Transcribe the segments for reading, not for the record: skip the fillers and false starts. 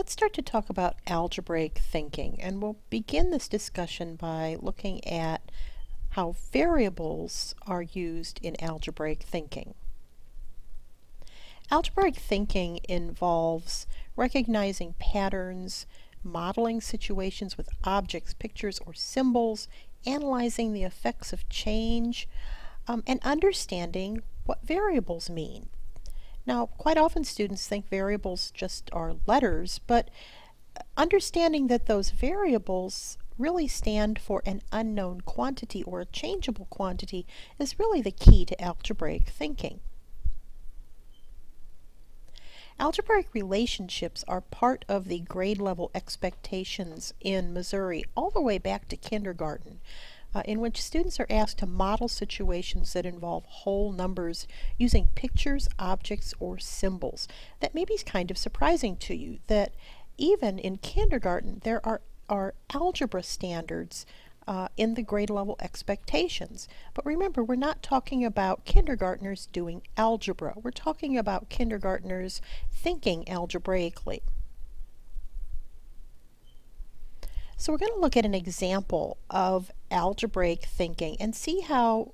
Let's start to talk about algebraic thinking, and we'll begin this discussion by looking at how variables are used in algebraic thinking. Algebraic thinking involves recognizing patterns, modeling situations with objects, pictures, or symbols, analyzing the effects of change, and understanding what variables mean. Now, quite often students think variables just are letters, but understanding that those variables really stand for an unknown quantity or a changeable quantity is really the key to algebraic thinking. Algebraic relationships are part of the grade level expectations in Missouri all the way back to kindergarten, in which students are asked to model situations that involve whole numbers using pictures, objects, or symbols. That may be kind of surprising to you, that even in kindergarten there are algebra standards in the grade level expectations. But remember, we're not talking about kindergartners doing algebra. We're talking about kindergartners thinking algebraically. So we're going to look at an example of algebraic thinking and see how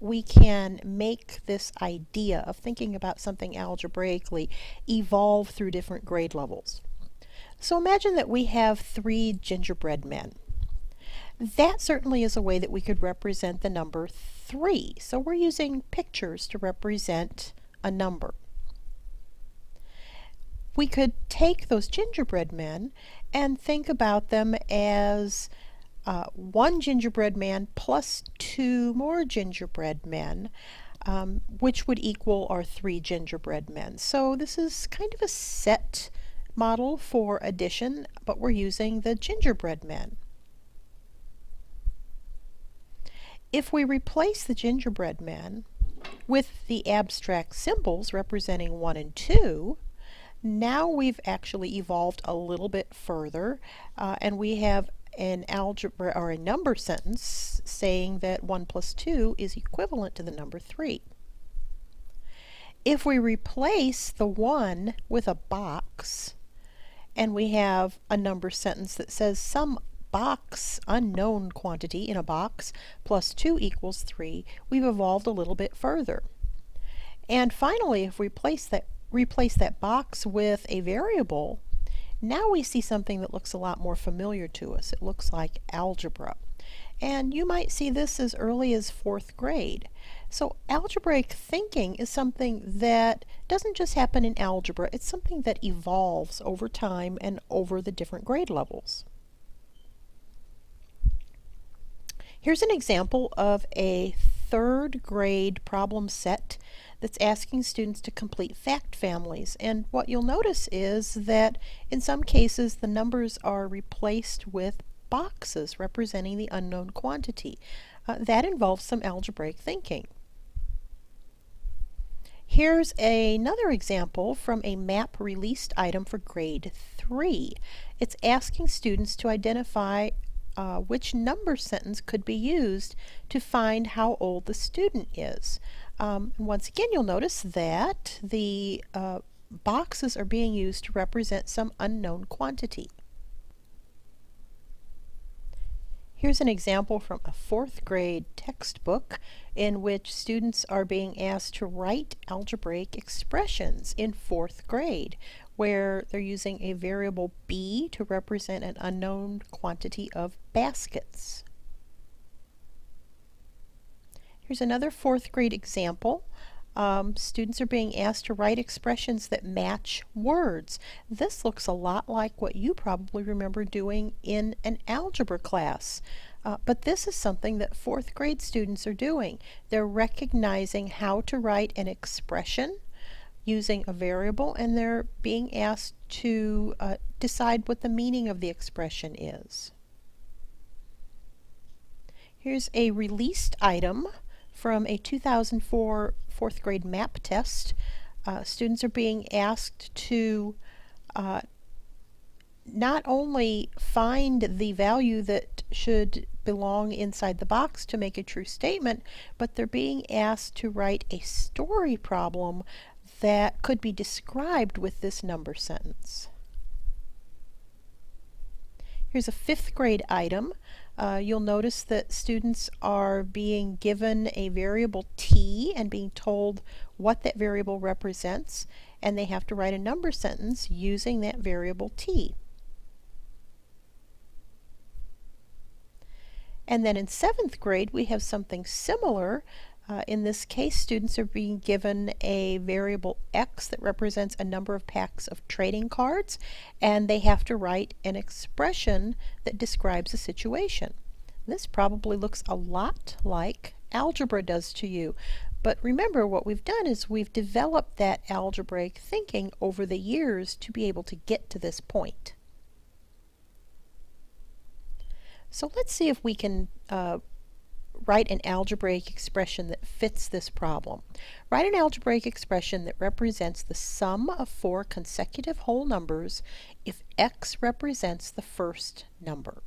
we can make this idea of thinking about something algebraically evolve through different grade levels. So imagine that we have 3 gingerbread men. That certainly is a way that we could represent the number 3. So we're using pictures to represent a number. We could take those gingerbread men and think about them as 1 gingerbread man plus 2 more gingerbread men, which would equal our 3 gingerbread men. So this is kind of a set model for addition, but we're using the gingerbread men. If we replace the gingerbread men with the abstract symbols representing 1 and 2, now we've actually evolved a little bit further, and we have an algebra or a number sentence saying that 1 plus 2 is equivalent to the number 3. If we replace the 1 with a box, and we have a number sentence that says some box, unknown quantity in a box, plus 2 equals 3, we've evolved a little bit further. And finally, if we replace that box with a variable, now we see something that looks a lot more familiar to us. It looks like algebra. And you might see this as early as 4th grade. So algebraic thinking is something that doesn't just happen in algebra, it's something that evolves over time and over the different grade levels. Here's an example of a 3rd grade problem set that's asking students to complete fact families. And what you'll notice is that in some cases the numbers are replaced with boxes representing the unknown quantity. That involves some algebraic thinking. Here's another example from a map released item for grade 3. It's asking students to identify which number sentence could be used to find how old the student is. Once again, you'll notice that the boxes are being used to represent some unknown quantity. Here's an example from a 4th grade textbook in which students are being asked to write algebraic expressions in 4th grade, where they're using a variable b to represent an unknown quantity of baskets. Here's another 4th grade example. Students are being asked to write expressions that match words. This looks a lot like what you probably remember doing in an algebra class. But this is something that 4th grade students are doing. They're recognizing how to write an expression using a variable, and they're being asked to decide what the meaning of the expression is. Here's a released item from a 2004 4th grade map test. Students are being asked to not only find the value that should belong inside the box to make a true statement, but they're being asked to write a story problem that could be described with this number sentence. Here's a 5th grade item. You'll notice that students are being given a variable t and being told what that variable represents, and they have to write a number sentence using that variable t. And then in 7th grade, we have something similar. In this case, students are being given a variable x that represents a number of packs of trading cards, and they have to write an expression that describes a situation. This probably looks a lot like algebra does to you. But remember, what we've done is we've developed that algebraic thinking over the years to be able to get to this point. So let's see if we can write an algebraic expression that fits this problem. Write an algebraic expression that represents the sum of 4 consecutive whole numbers if x represents the first number.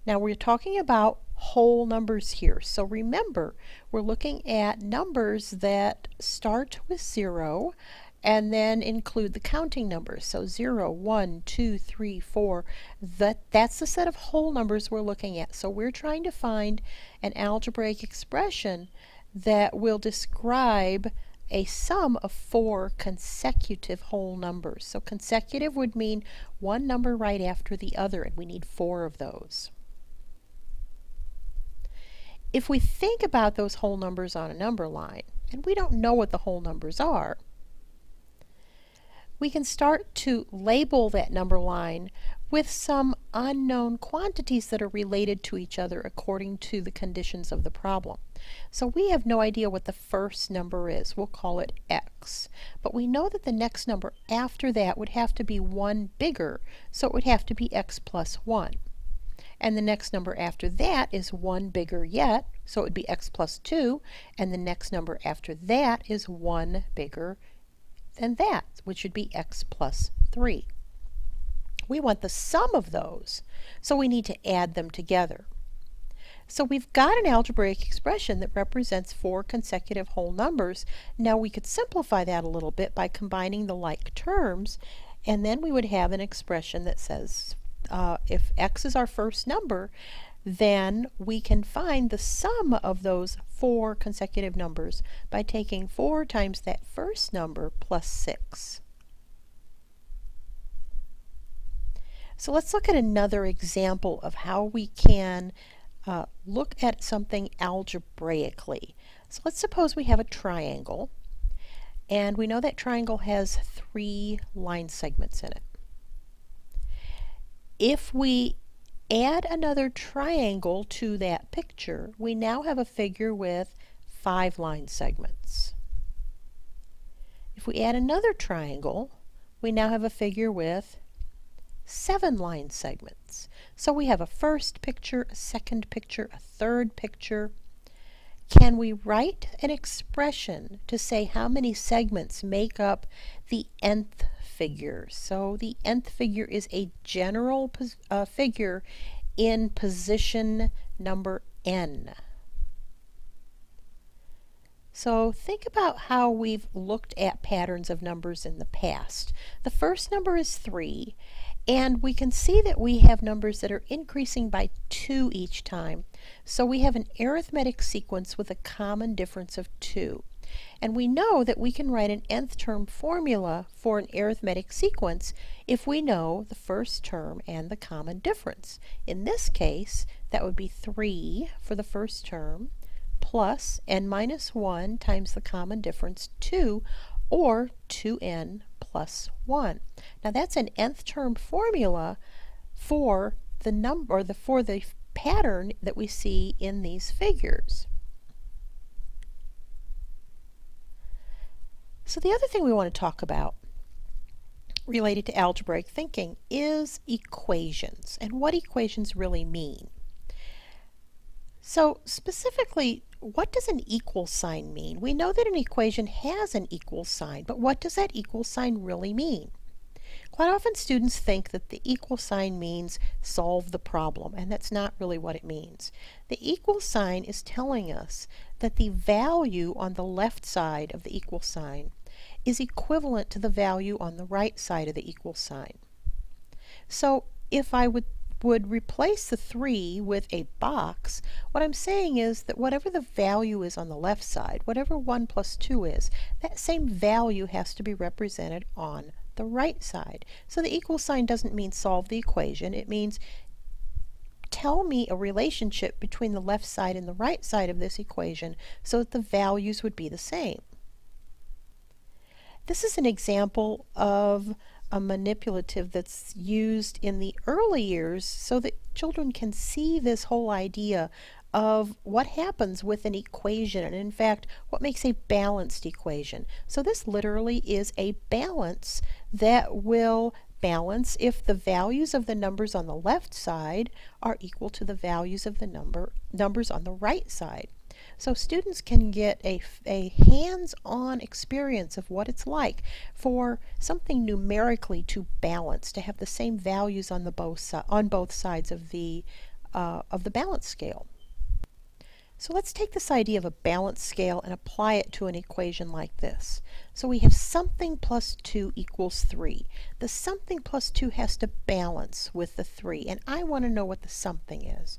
Now we're talking about whole numbers here. So remember, we're looking at numbers that start with 0 and then include the counting numbers. So 0, 1, 2, 3, 4. That's the set of whole numbers we're looking at. So we're trying to find an algebraic expression that will describe a sum of 4 consecutive whole numbers. So consecutive would mean one number right after the other, and we need 4 of those. If we think about those whole numbers on a number line, and we don't know what the whole numbers are, we can start to label that number line with some unknown quantities that are related to each other according to the conditions of the problem. So we have no idea what the first number is. We'll call it x. But we know that the next number after that would have to be 1 bigger, so it would have to be x plus 1. And the next number after that is 1 bigger yet, so it would be x plus 2, and the next number after that is 1 bigger than that, which would be x plus 3. We want the sum of those, so we need to add them together. So we've got an algebraic expression that represents 4 consecutive whole numbers. Now we could simplify that a little bit by combining the like terms, and then we would have an expression that says if x is our first number, then we can find the sum of those 4 consecutive numbers by taking 4 times that first number plus 6. So let's look at another example of how we can look at something algebraically. So let's suppose we have a triangle, and we know that triangle has 3 line segments in it. If we add another triangle to that picture, we now have a figure with 5 line segments. If we add another triangle, we now have a figure with 7 line segments. So we have a first picture, a second picture, a third picture. Can we write an expression to say how many segments make up the nth figure? So the nth figure is a general figure in position number n. So think about how we've looked at patterns of numbers in the past. The first number is 3, and we can see that we have numbers that are increasing by 2 each time. So we have an arithmetic sequence with a common difference of 2. And we know that we can write an nth term formula for an arithmetic sequence if we know the first term and the common difference. In this case, that would be 3 for the first term plus n minus 1 times the common difference 2, or 2n plus 1. Now that's an nth term formula for the number, or for the pattern that we see in these figures. So the other thing we want to talk about related to algebraic thinking is equations and what equations really mean. So specifically, what does an equal sign mean? We know that an equation has an equal sign, but what does that equal sign really mean? Quite often students think that the equal sign means solve the problem, and that's not really what it means. The equal sign is telling us that the value on the left side of the equal sign is equivalent to the value on the right side of the equal sign. So if I would replace the 3 with a box, what I'm saying is that whatever the value is on the left side, whatever 1 plus 2 is, that same value has to be represented on the right side. So the equal sign doesn't mean solve the equation. It means tell me a relationship between the left side and the right side of this equation so that the values would be the same. This is an example of a manipulative that's used in the early years so that children can see this whole idea of what happens with an equation, and in fact what makes a balanced equation. So this literally is a balance that will balance if the values of the numbers on the left side are equal to the values of the numbers on the right side. So students can get a hands-on experience of what it's like for something numerically to balance, to have the same values on both sides of the balance scale. So let's take this idea of a balance scale and apply it to an equation like this. So we have something plus 2 equals 3. The something plus 2 has to balance with the 3, and I want to know what the something is.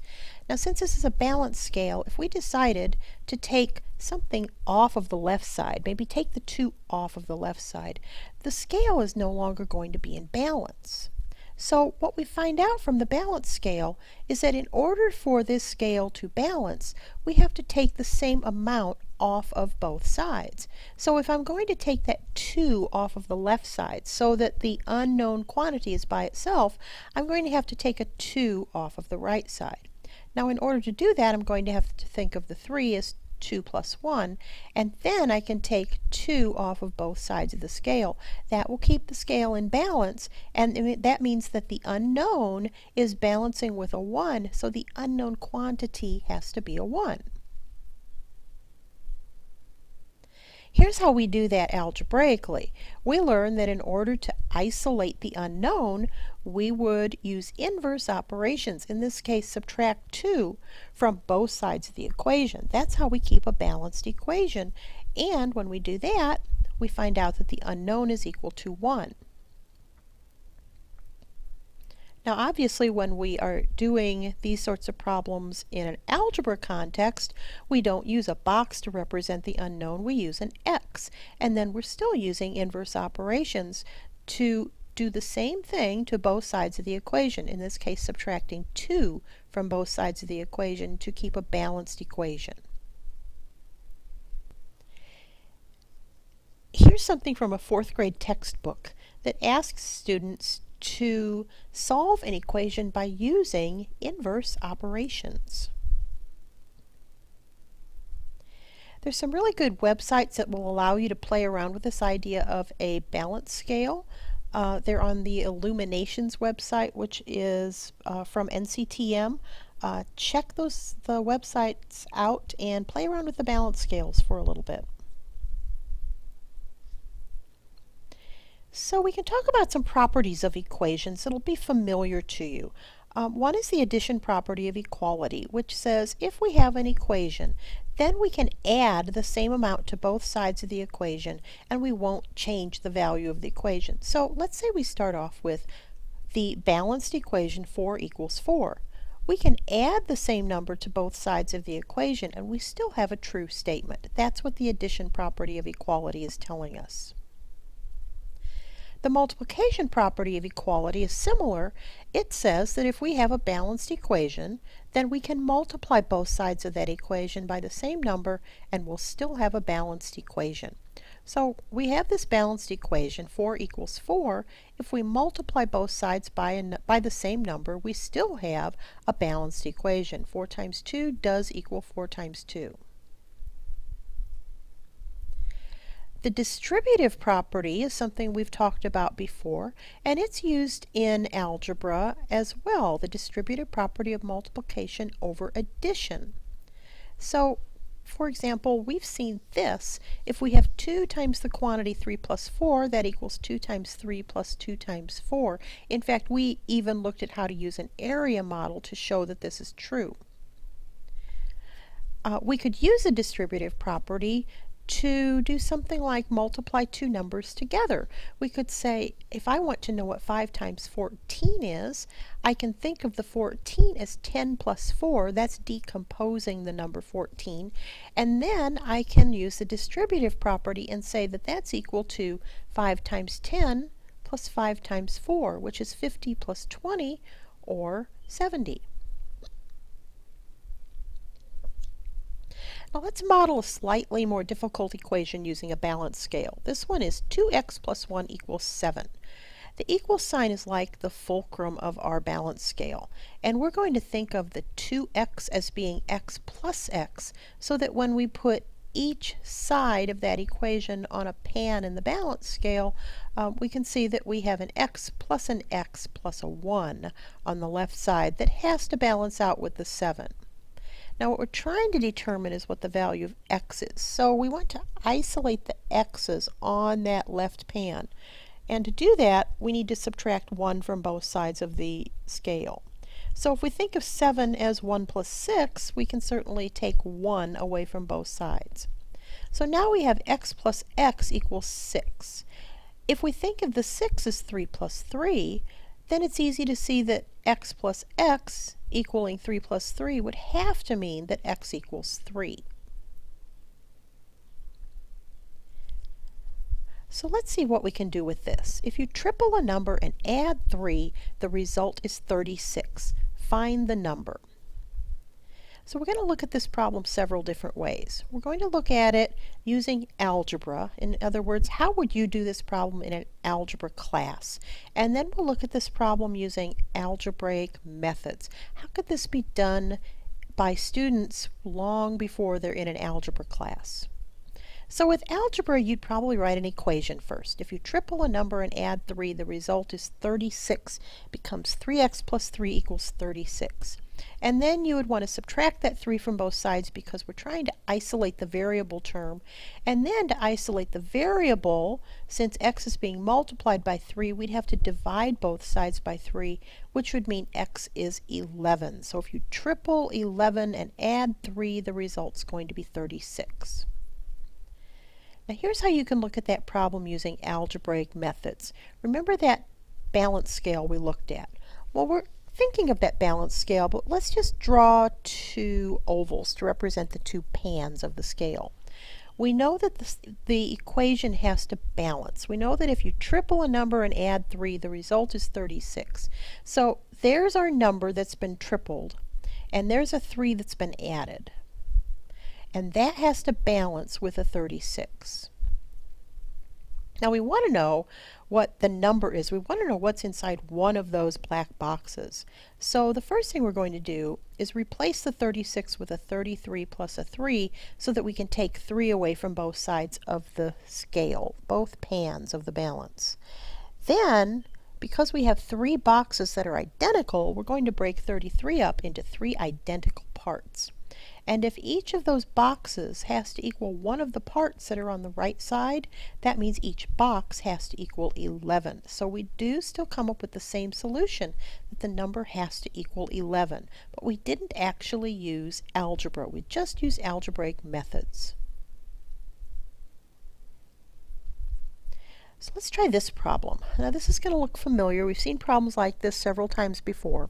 Now, since this is a balance scale, if we decided to take something off of the left side, maybe take the 2 off of the left side, the scale is no longer going to be in balance. So what we find out from the balance scale is that in order for this scale to balance, we have to take the same amount off of both sides. So if I'm going to take that 2 off of the left side so that the unknown quantity is by itself, I'm going to have to take a 2 off of the right side. Now in order to do that, I'm going to have to think of the 3 as 2 plus 1, and then I can take 2 off of both sides of the scale. That will keep the scale in balance, and that means that the unknown is balancing with a 1, so the unknown quantity has to be a 1. Here's how we do that algebraically. We learn that in order to isolate the unknown, we would use inverse operations. In this case, subtract 2 from both sides of the equation. That's how we keep a balanced equation. And when we do that, we find out that the unknown is equal to 1. Now obviously when we are doing these sorts of problems in an algebra context, we don't use a box to represent the unknown, we use an x. And then we're still using inverse operations to do the same thing to both sides of the equation, in this case subtracting 2 from both sides of the equation to keep a balanced equation. Here's something from a 4th grade textbook that asks students to solve an equation by using inverse operations. There's some really good websites that will allow you to play around with this idea of a balance scale. They're on the Illuminations website, which is from NCTM. Check the websites out and play around with the balance scales for a little bit. So we can talk about some properties of equations that'll be familiar to you. One is the addition property of equality, which says if we have an equation, then we can add the same amount to both sides of the equation and we won't change the value of the equation. So let's say we start off with the balanced equation 4 equals 4. We can add the same number to both sides of the equation and we still have a true statement. That's what the addition property of equality is telling us. The multiplication property of equality is similar. It says that if we have a balanced equation, then we can multiply both sides of that equation by the same number and we'll still have a balanced equation. So we have this balanced equation, 4 equals 4. If we multiply both sides by the same number, we still have a balanced equation. 4 times 2 does equal 4 times 2. The distributive property is something we've talked about before, and it's used in algebra as well, the distributive property of multiplication over addition. So, for example, we've seen this. If we have 2 times the quantity 3 plus 4, that equals 2 times 3 plus 2 times 4. In fact, we even looked at how to use an area model to show that this is true. We could use a distributive property to do something like multiply two numbers together. We could say, if I want to know what 5 times 14 is, I can think of the 14 as 10 plus 4. That's decomposing the number 14. And then I can use the distributive property and say that that's equal to 5 times 10 plus 5 times 4, which is 50 plus 20, or 70. Now let's model a slightly more difficult equation using a balanced scale. This one is 2x plus 1 equals 7. The equal sign is like the fulcrum of our balance scale, and we're going to think of the 2x as being x plus x, so that when we put each side of that equation on a pan in the balance scale, we can see that we have an x plus a 1 on the left side that has to balance out with the 7. Now what we're trying to determine is what the value of x is. So we want to isolate the x's on that left pan. And to do that, we need to subtract 1 from both sides of the scale. So if we think of 7 as 1 plus 6, we can certainly take 1 away from both sides. So now we have x plus x equals 6. If we think of the 6 as 3 plus 3, then it's easy to see that x plus x equaling 3 plus 3 would have to mean that x equals 3. So let's see what we can do with this. If you triple a number and add 3, the result is 36. Find the number. So we're going to look at this problem several different ways. We're going to look at it using algebra. In other words, how would you do this problem in an algebra class? And then we'll look at this problem using algebraic methods. How could this be done by students long before they're in an algebra class? So with algebra, you'd probably write an equation first. If you triple a number and add 3, the result is 36. It becomes 3x plus 3 equals 36. And then you would want to subtract that 3 from both sides because we're trying to isolate the variable term. And then to isolate the variable, since x is being multiplied by 3, we'd have to divide both sides by 3, which would mean x is 11. So if you triple 11 and add 3, the result's going to be 36. Now here's how you can look at that problem using algebraic methods. Remember that balance scale we looked at? Well, we're thinking of that balance scale, but let's just draw two ovals to represent the two pans of the scale. We know that the equation has to balance. We know that if you triple a number and add 3, the result is 36. So there's our number that's been tripled, and there's a 3 that's been added. And that has to balance with a 36. Now we want to know what the number is. We want to know what's inside one of those black boxes. So the first thing we're going to do is replace the 36 with a 33 plus a 3 so that we can take 3 away from both sides of the scale, both pans of the balance. Then, because we have 3 boxes that are identical, we're going to break 33 up into 3 identical parts. And if each of those boxes has to equal one of the parts that are on the right side, that means each box has to equal 11. So we do still come up with the same solution, that the number has to equal 11. But we didn't actually use algebra. We just used algebraic methods. So let's try this problem. Now this is going to look familiar. We've seen problems like this several times before.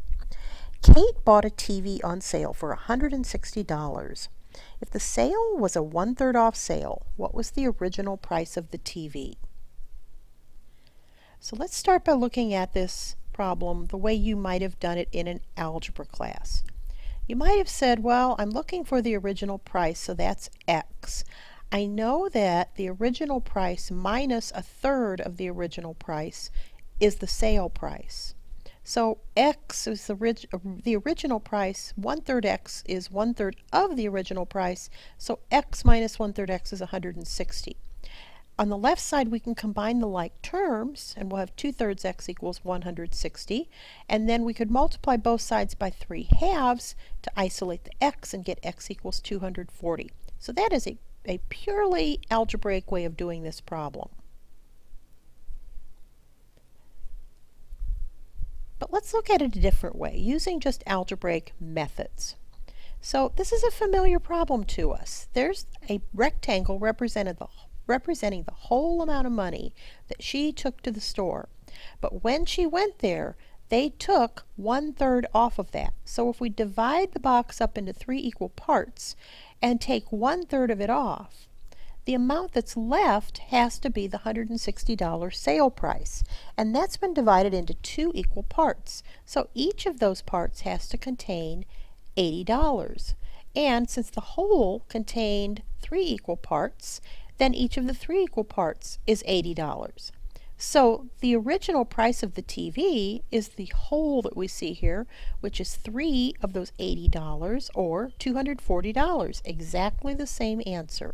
Kate bought a TV on sale for $160. If the sale was a 1/3 off sale, what was the original price of the TV? So let's start by looking at this problem the way you might have done it in an algebra class. You might have said, well, I'm looking for the original price, so that's X. I know that the original price minus 1/3 of the original price is the sale price. So X is the original price, 1/3 X is 1/3 of the original price, so X minus 1/3 X is 160. On the left side we can combine the like terms and we'll have 2/3 X equals 160, and then we could multiply both sides by 3/2 to isolate the X and get X equals 240. So that is a purely algebraic way of doing this problem. But let's look at it a different way, using just algebraic methods. So this is a familiar problem to us. There's a rectangle representing the whole amount of money that she took to the store. But when she went there, they took 1/3 off of that. So if we divide the box up into 3 equal parts and take 1/3 of it off, the amount that's left has to be the $160 sale price. And that's been divided into 2 equal parts. So each of those parts has to contain $80. And since the whole contained 3 equal parts, then each of the 3 equal parts is $80. So the original price of the TV is the whole that we see here, which is 3 of those $80 or $240. Exactly the same answer.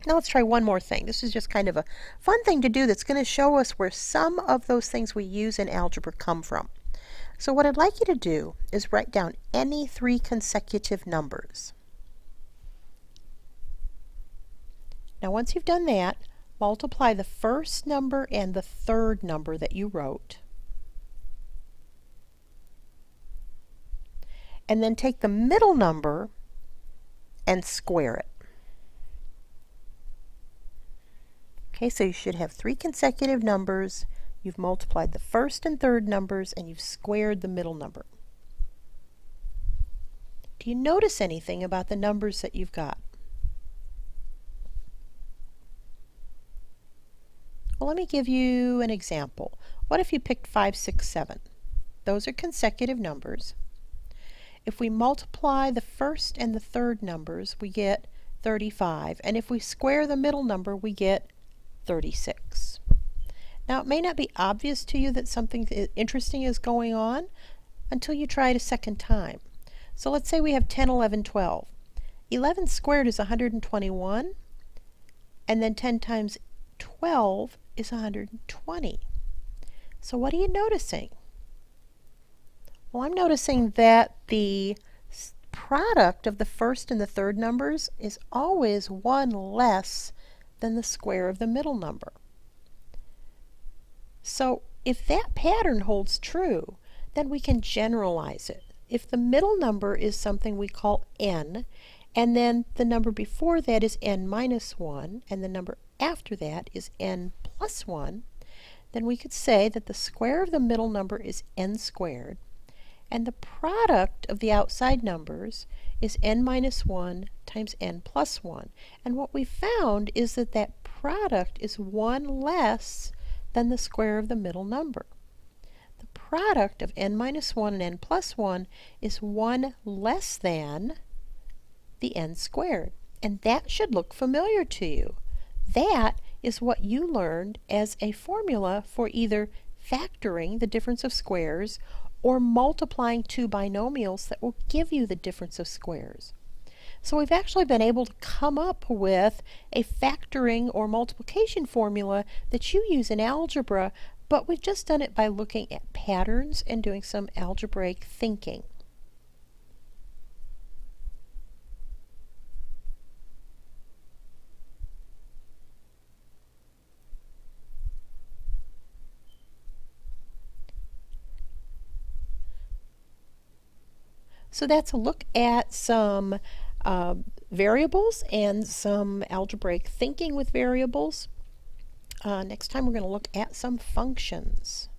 Now let's try one more thing. This is just kind of a fun thing to do that's going to show us where some of those things we use in algebra come from. So what I'd like you to do is write down any 3 consecutive numbers. Now once you've done that, multiply the first number and the third number that you wrote. And then take the middle number and square it. Okay, so you should have 3 consecutive numbers. You've multiplied the first and third numbers and you've squared the middle number. Do you notice anything about the numbers that you've got? Well, let me give you an example. What if you picked 5, 6, 7? Those are consecutive numbers. If we multiply the first and the third numbers, we get 35. And if we square the middle number, we get 36. Now, it may not be obvious to you that something interesting is going on until you try it a second time. So let's say we have 10, 11, 12. 11 squared is 121, and then 10 times 12 is 120. So what are you noticing? Well, I'm noticing that the product of the first and the third numbers is always 1 less than the square of the middle number. So if that pattern holds true, then we can generalize it. If the middle number is something we call n, and then the number before that is n minus 1, and the number after that is n plus 1, then we could say that the square of the middle number is n squared, and the product of the outside numbers is n minus 1 times n plus 1. And what we found is that that product is 1 less than the square of the middle number. The product of n minus 1 and n plus 1 is 1 less than the n squared. And that should look familiar to you. That is what you learned as a formula for either factoring the difference of squares or multiplying 2 binomials that will give you the difference of squares. So we've actually been able to come up with a factoring or multiplication formula that you use in algebra, but we've just done it by looking at patterns and doing some algebraic thinking. So that's a look at some variables and some algebraic thinking with variables. Next time we're going to look at some functions.